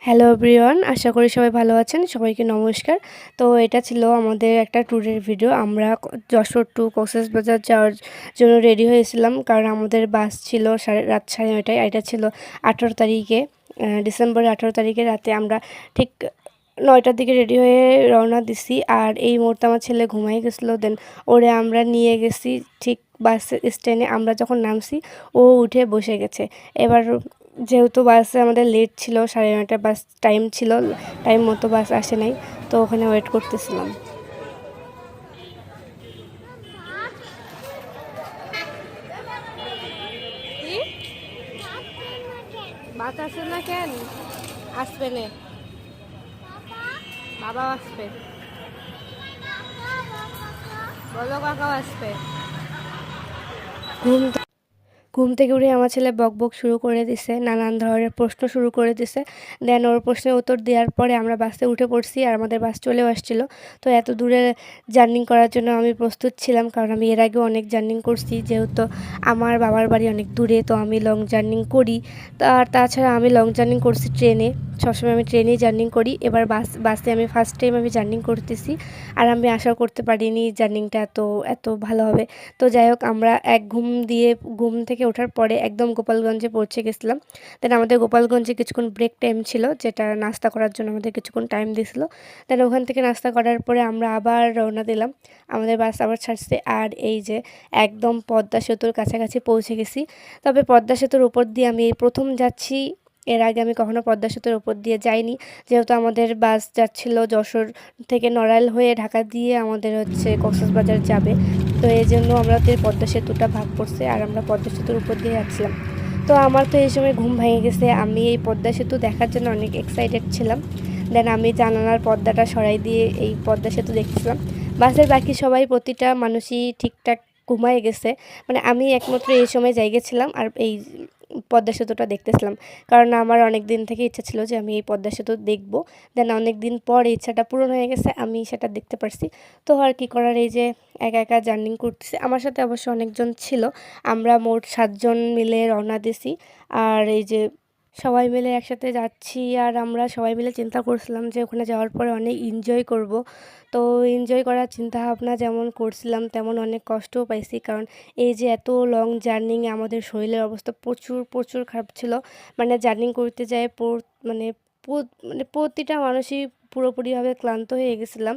Hello everyone, আশা করি সবাই ভালো আছেন। সবাইকে নমস্কার। তো এটা ছিল আমাদের একটা ট্যুরের ভিডিও। আমরা যশোর টু কক্সবাজার যাওয়ার জন্য রেডি হয়েছিলাম, কারণ আমাদের বাস ছিল রাত 9:30টায়। এটা ছিল 18 তারিখে, ডিসেম্বরের 18 তারিখে রাতে। আমরা ঠিক 9টার দিকে রেডি হয়ে রওনা দিছি। আর এই মুহূর্তে আমার ছেলে ঘুমাই গেছিলো, দেন ওরে আমরা নিয়ে গেছি ঠিক বাস স্ট্যান্ডে। আমরা যখন নামছি ও উঠে বসে গেছে। এবার যেহেতু বাসে আমাদের লেট ছিল, 9:30 বাস টাইম ছিল, টাইম মতো বাস আসে নাই, তো ওখানে ওয়েট করতেছিলাম। বাস আসে না কেন? আসবে না, বাবা আসবে, বলো কাকাও আসবে। ঘুম ঘুম থেকে উঠে আমার ছেলে বকবক শুরু করে দিছে, নানান ধরনের প্রশ্ন শুরু করে দিছে। দেন ওর প্রশ্নের উত্তর দেওয়ার পরে আমরা বাসে উঠে পড়ছি, আর আমাদের বাস চলেও আসছিল। তো এত দূরে জার্নি করার জন্য আমি প্রস্তুত ছিলাম, কারণ আমি এর আগেও অনেক জার্নি করছি। যেহেতু আমার বাবার বাড়ি অনেক দূরে, তো আমি লং জার্নি করি। আর তাছাড়া আমি লং জার্নি করছি ট্রেনে, সবসময় আমি ট্রেনেই জার্নি করি। এবার বাসে আমি ফার্স্ট টাইম আমি জার্নি করতেছি, আর আমি আশা করতে পারিনি জার্নিটা এত এত ভালো হবে। তো যাই হোক, আমরা ঘুম থেকে ওঠার পরে একদম গোপালগঞ্জে পৌঁছে গেছিলাম। দেন আমাদের গোপালগঞ্জে কিছুক্ষণ ব্রেক টাইম ছিল, যেটা নাস্তা করার জন্য আমাদের কিছুক্ষণ টাইম দিয়েছিল। দেন ওখান থেকে নাস্তা করার পরে আমরা আবার রওনা দিলাম। আমাদের বাস আবার ছাড়ছে, আর এই যে একদম পদ্মা সেতুর কাছাকাছি পৌঁছে গেছি। তবে পদ্মা সেতুর উপর দিয়ে আমি এই প্রথম যাচ্ছি। এর আগে আমি কখনো পদ্মা সেতুর উপর দিয়ে যাইনি, যেহেতু আমাদের বাস যাচ্ছিল যশোর থেকে নড়াইল হয়ে ঢাকা দিয়ে আমাদের কক্সবাজার যাবে। তো এই জন্য আমাদের পদ্মা সেতুটা ভাগ করছে, আর আমরা পদ্মা সেতুর উপর দিয়ে যাচ্ছিলাম। তো আমার তো এই সময় ঘুম ভেঙে গেছে। আমি এই পদ্মা সেতু দেখার জন্য অনেক এক্সাইটেড ছিলাম। দেন আমি জানালার পর্দাটা সরাই দিয়ে এই পদ্মা সেতু দেখছিলাম। বাসের বাকি সবাই, প্রতিটা মানুষই ঠিকঠাক ঘুমায় গেছে। মানে আমি একমাত্র এই সময় গেছিলাম আর এই পদ্মা সেতুটা দেখতেছিলাম, কারণ আমার অনেক দিন থেকে ইচ্ছা ছিল যে আমি এই পদ্মা সেতু দেখব। দেন অনেক দিন পর ইচ্ছাটা পূরণ হয়ে গেছে, আমি সেটা দেখতে পারছি। তো আর কি করার, এই যে একা একা জার্নি করতেছি। আমার সাথে অবশ্য অনেকজন ছিল, আমরা মোট 7 জন মিলে রওনা দিছি। আর এই যে সবাই মিলে একসাথে যাচ্ছি, আর আমরা সবাই মিলে চিন্তা করছিলাম যে ওখানে যাওয়ার পরে অনেক এনজয় করব। তো এনজয় করার চিন্তা ভাবনা যেমন করছিলাম, তেমন অনেক কষ্টও পাইছি, কারণ এই যে এত লং জার্নি আমাদের শরীরের অবস্থা প্রচুর প্রচুর খারাপ ছিল। মানে জার্নি করতে যায় মানে মানে প্রতিটা মানুষই পুরোপুরিভাবে ক্লান্ত হয়ে গেছিলাম।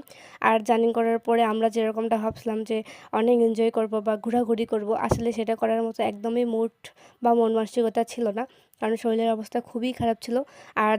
আর জার্নি করার পরে আমরা যেরকমটা ভাবছিলাম যে অনেক এনজয় করব বা ঘোরাঘুরি করব, আসলে সেটা করার মতো একদমই মুড বা মন মানসিকতা ছিল না, কারণ শরীরের অবস্থা খুবই খারাপ ছিল। আর